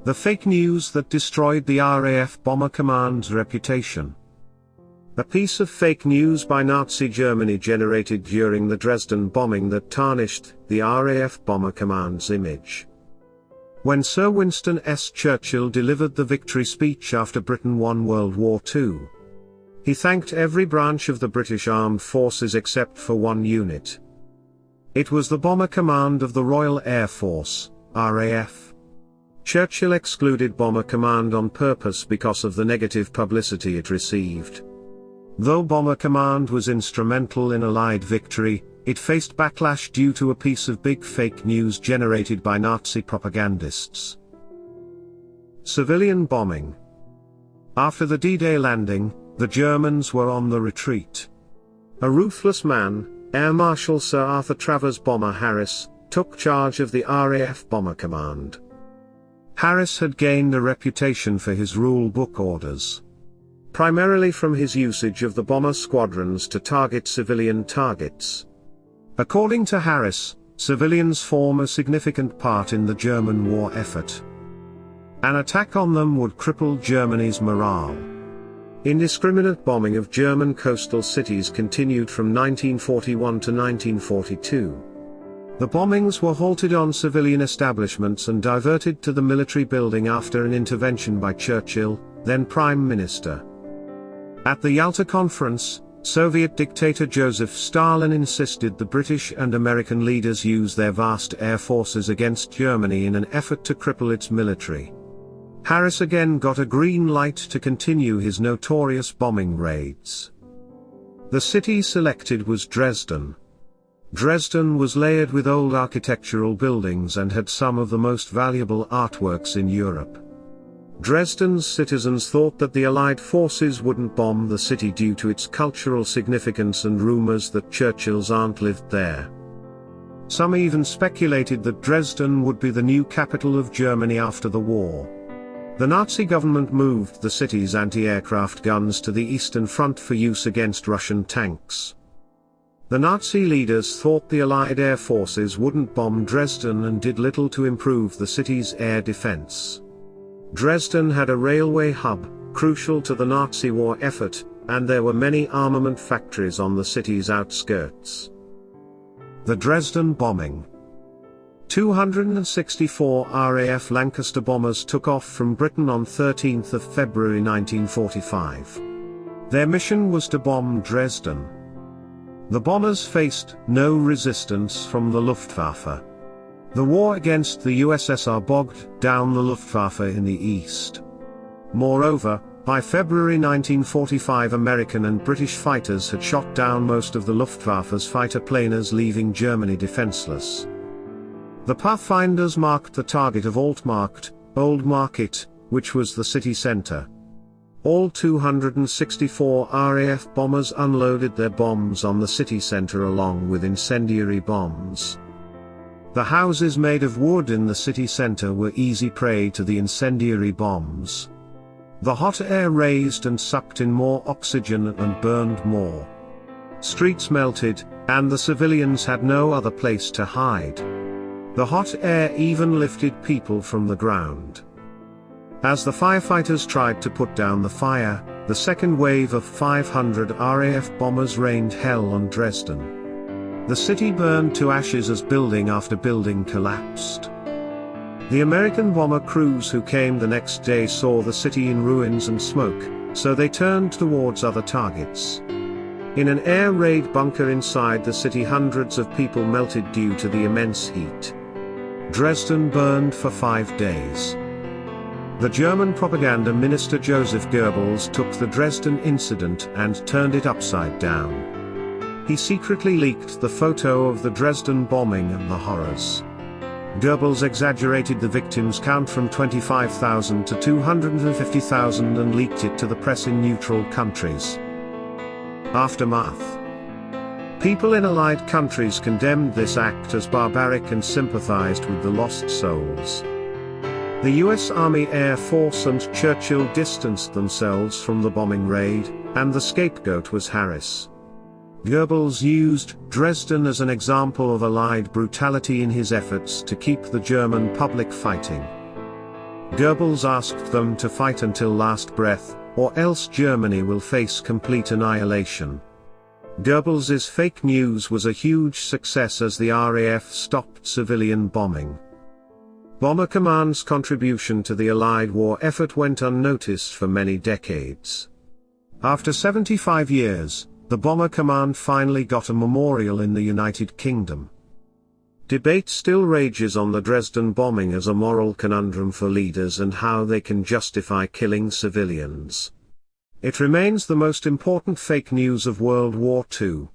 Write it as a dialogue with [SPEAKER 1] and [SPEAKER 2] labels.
[SPEAKER 1] The fake news that destroyed the RAF Bomber Command's reputation. A piece of fake news by Nazi Germany generated during the Dresden bombing that tarnished the RAF Bomber Command's image. When Sir Winston S. Churchill delivered the victory speech after Britain won World War II, he thanked every branch of the British Armed Forces except for one unit. It was the Bomber Command of the Royal Air Force, RAF. Churchill excluded Bomber Command on purpose because of the negative publicity it received. Though Bomber Command was instrumental in Allied victory, it faced backlash due to a piece of big fake news generated by Nazi propagandists. Civilian bombing. After the D-Day landing, the Germans were on the retreat. A ruthless man, Air Marshal Sir Arthur Travers Bomber Harris, took charge of the RAF Bomber Command. Harris had gained a reputation for his rule book orders, primarily from his usage of the bomber squadrons to target civilian targets. According to Harris, civilians form a significant part in the German war effort. An attack on them would cripple Germany's morale. Indiscriminate bombing of German coastal cities continued from 1941 to 1942. The bombings were halted on civilian establishments and diverted to the military building after an intervention by Churchill, then Prime Minister. At the Yalta Conference, Soviet dictator Joseph Stalin insisted the British and American leaders use their vast air forces against Germany in an effort to cripple its military. Harris again got a green light to continue his notorious bombing raids. The city selected was Dresden. Dresden was layered with old architectural buildings and had some of the most valuable artworks in Europe. Dresden's citizens thought that the Allied forces wouldn't bomb the city due to its cultural significance and rumors that Churchill's aunt lived there. Some even speculated that Dresden would be the new capital of Germany after the war. The Nazi government moved the city's anti-aircraft guns to the Eastern Front for use against Russian tanks. The Nazi leaders thought the Allied air forces wouldn't bomb Dresden and did little to improve the city's air defense. Dresden had a railway hub, crucial to the Nazi war effort, and there were many armament factories on the city's outskirts. The Dresden bombing. 264 RAF Lancaster bombers took off from Britain on 13 February 1945. Their mission was to bomb Dresden. The bombers faced no resistance from the Luftwaffe. The war against the USSR bogged down the Luftwaffe in the east. Moreover, by February 1945 American and British fighters had shot down most of the Luftwaffe's fighter planers, leaving Germany defenseless. The Pathfinders marked the target of Altmarkt, Old Market, which was the city center. All 264 RAF bombers unloaded their bombs on the city center along with incendiary bombs. The houses made of wood in the city center were easy prey to the incendiary bombs. The hot air raised and sucked in more oxygen and burned more. Streets melted, and the civilians had no other place to hide. The hot air even lifted people from the ground. As the firefighters tried to put down the fire, the second wave of 500 RAF bombers rained hell on Dresden. The city burned to ashes as building after building collapsed. The American bomber crews who came the next day saw the city in ruins and smoke, so they turned towards other targets. In an air raid bunker inside the city, hundreds of people melted due to the immense heat. Dresden burned for 5 days. The German propaganda minister Joseph Goebbels took the Dresden incident and turned it upside down. He secretly leaked the photo of the Dresden bombing and the horrors. Goebbels exaggerated the victims' count from 25,000 to 250,000 and leaked it to the press in neutral countries. Aftermath. People in Allied countries condemned this act as barbaric and sympathized with the lost souls. The US Army Air Force and Churchill distanced themselves from the bombing raid, and the scapegoat was Harris. Goebbels used Dresden as an example of Allied brutality in his efforts to keep the German public fighting. Goebbels asked them to fight until last breath, or else Germany will face complete annihilation. Goebbels's fake news was a huge success as the RAF stopped civilian bombing. Bomber Command's contribution to the Allied war effort went unnoticed for many decades. After 75 years, the Bomber Command finally got a memorial in the United Kingdom. Debate still rages on the Dresden bombing as a moral conundrum for leaders and how they can justify killing civilians. It remains the most important fake news of World War II.